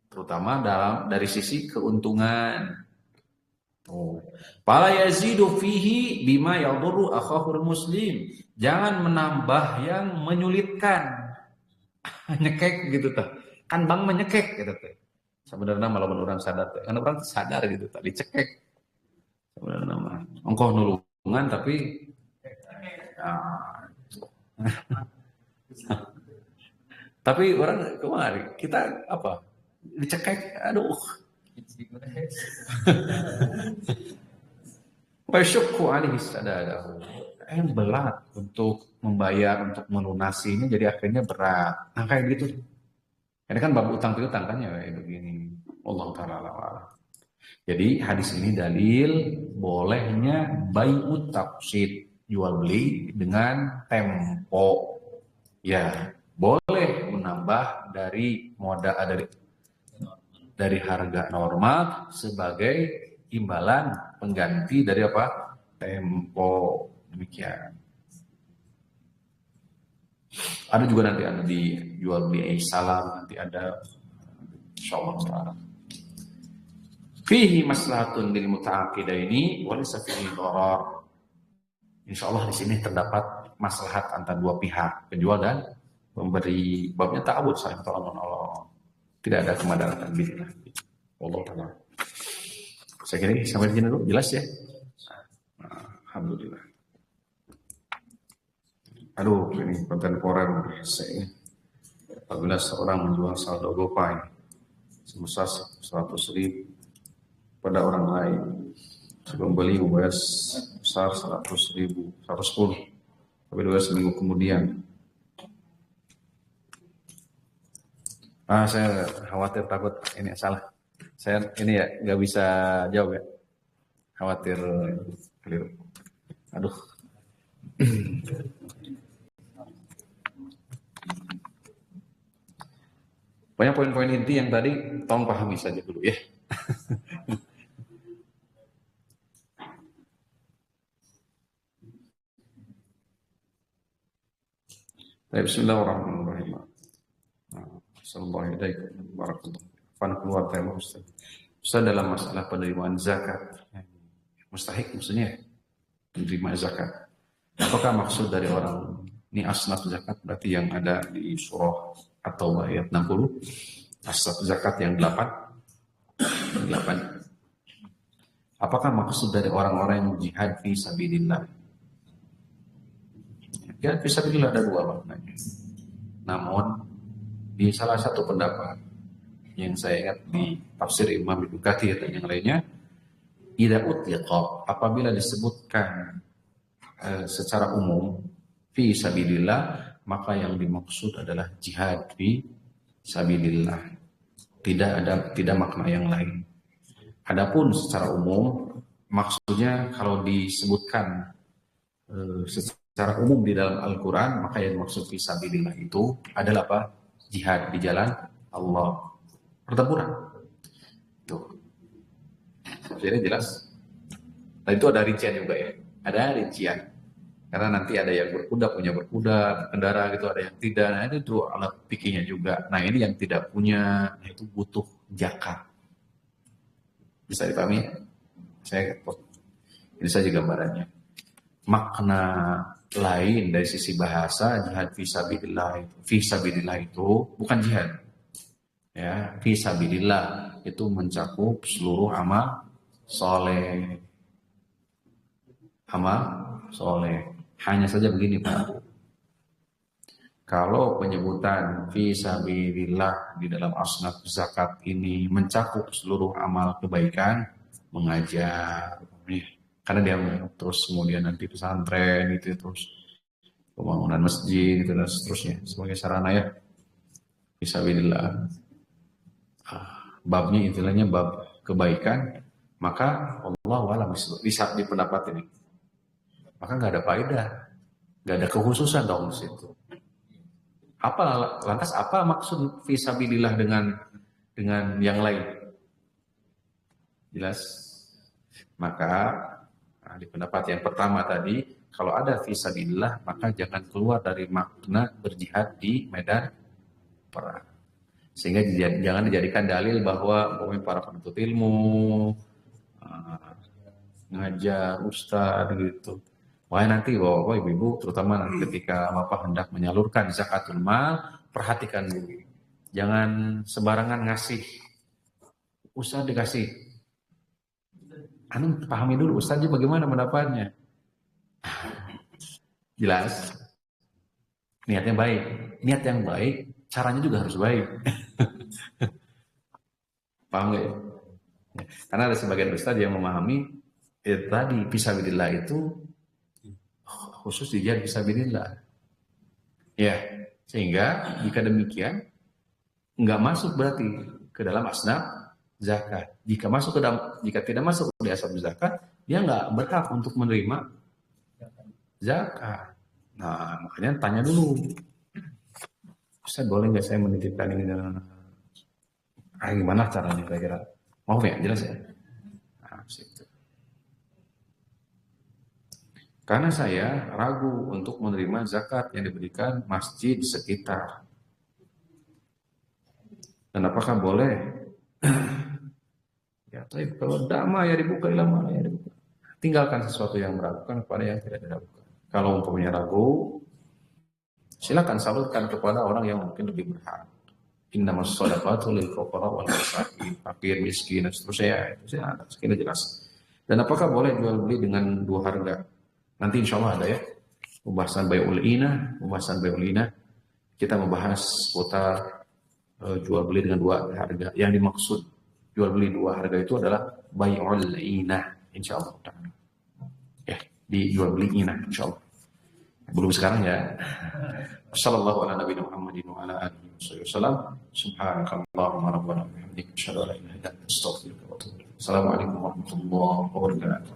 Terutama dari sisi keuntungan. Fala yazidu fihi bima yadurru akhahul muslim. Jangan menambah yang menyulitkan. Nyekek gitu tuh. Kan bang menyekek gitu tuh. Sebenarnya malah orang sadar tuh. Kan orang sadar gitu tuh, dicekek. Sebenarnya mah ongkoh nulungan tapi tapi orang kemarin kita apa? Dicekek, aduh. Wasyukku alaihi sadadahu. Berat untuk membayar, untuk melunasi ini jadi akhirnya berat. Nah kayak gitu. Ini kan bab utang piutang kan ya kayak begini. Allah taala alam. Jadi hadis ini dalil bolehnya bai'ut taqsid, jual beli dengan tempo. Ya, boleh menambah dari modal dari harga normal sebagai imbalan pengganti dari apa? Tempo. Demikian. Ada juga nanti ada di jual beli salam, nanti ada insyaallah taala. Fihi maslahatun lil muta'aqidaini wa laysa fihi dharar. Insyaallah di sini terdapat maslahat antara dua pihak, penjual dan pemberi. Babnya ta'awud, saling tolong-menolong. Tidak ada kemudaratan bisnis. Allah taala. Saya kira sampai di sini dulu jelas ya. Alhamdulillah. Aduh, ini kontemporer saya. Apabila seorang menjual saldo GoPay sebesar 100.000 pada orang lain, pembeli membayar sebesar 100.000, 110, tapi 2 seminggu kemudian. Saya khawatir takut ini salah. Saya ini ya nggak bisa jawab ya. Khawatir keliru. Aduh. Banyak poin-poin inti yang tadi tolong pahami saja dulu ya. Bismillahirrahmanirrahim. Assalamualaikum warahmatullahi wabarakatuh. Fan keluar tema Ustaz. Ustaz dalam masalah penerimaan zakat. Mustahik maksudnya menerima zakat. Apakah maksud dari orang ini asnaf zakat berarti yang ada di surah atau ayat 60, asnaf zakat yang 8. Apakah maksud dari orang-orang yang jihad fi sabilillah? Jihad fi sabilillah ada dua maknanya. Namun di salah satu pendapat yang saya ingat di tafsir Imam Ibnu Katsir dan yang lainnya, idza utliqa, apabila disebutkan secara umum fi sabilillah, maka yang dimaksud adalah jihad fi sabilillah. Tidak makna yang lain. Adapun secara umum maksudnya kalau disebutkan secara umum di dalam Al-Qur'an, maka yang dimaksud fi sabilillah itu adalah apa? Jihad di jalan Allah. Pertempuran. Tuh. Jadi jelas. Nah, itu ada rincian juga ya. Ada rincian. Karena nanti ada yang berkuda, punya berkuda, berkendara gitu, ada yang tidak. Nah itu alat pikirnya juga. Nah ini yang tidak punya, nah itu butuh zakat. Bisa dipahami? Ini saja gambarannya. Makna lain dari sisi bahasa jihad fisabilillah itu bukan jihad. Ya, fisabilillah itu mencakup seluruh amal soleh. Amal soleh. Hanya saja begini Pak, kalau penyebutan fisabilillah di dalam asnaf zakat ini mencakup seluruh amal kebaikan, mengajar, karena dia terus kemudian nanti pesantren gitu, terus pembangunan masjid gitu dan seterusnya sebagai sarana ya fisabilillah. Babnya istilahnya bab kebaikan, maka Allah wala bisa di pendapat ini, maka nggak ada faedah, nggak ada kekhususan dong di situ. Lantas apa maksud fisabilillah dengan yang lain? Jelas? Maka di pendapat yang pertama tadi, kalau ada fisabilillah maka jangan keluar dari makna berjihad di medan perang. Sehingga jangan dijadikan dalil bahwa para penuntut ilmu, ngajar, ustadz gitu. Wah nanti bapak ibu-ibu terutama ketika bapak hendak menyalurkan zakatul mal, perhatikan dulu. Jangan sembarangan ngasih. Ustadz dikasih. Anu pahami dulu ustadznya bagaimana pendapatnya. Jelas. Niatnya baik. Niat yang baik, caranya juga harus baik. Paham gak ya? Karena ada sebagian ustadz yang memahami tadi fisabilillah itu khusus di jihad fisabilillah. Ya, sehingga jika demikian nggak masuk berarti ke dalam asnaf zakat. Jika tidak masuk ke asnaf zakat, dia nggak berhak untuk menerima zakat. Nah, makanya tanya dulu, Ustaz boleh nggak saya menitipkan ini? Gimana caranya kira-kira? Mau ya, jelas ya. Nah, situ. Karena saya ragu untuk menerima zakat yang diberikan masjid sekitar. Dan apakah boleh? Ya, tapi kalau dama ya dibuka, ilmu ya dibuka. Tinggalkan sesuatu yang meragukan kepada yang tidak diragukan. Kalau umpamanya ragu, silakan salurkan kepada orang yang mungkin lebih berhak. Innamas shadaqatu lil fuqara wal masakin, fakir, miskin, dan seterusnya. Itu saya ada, sekian jelas. Dan apakah boleh jual beli dengan dua harga? Nanti insya Allah ada ya pembahasan bai'ul inah. Kita membahas seputar jual beli dengan dua harga. Yang dimaksud jual beli dua harga itu adalah bai'ul inah, insya Allah. Ya, di jual beli inah, insya Allah. Belum sekarang ya. Sallallahu ala nabiyina Muhammadin wa ala alihi wasallam. Subhanakallahumma rabbana wa bihamdika asyhadu an la ilaha illa anta astaghfiruka wa atubu ilaik. Assalamualaikum warahmatullahi wabarakatuh.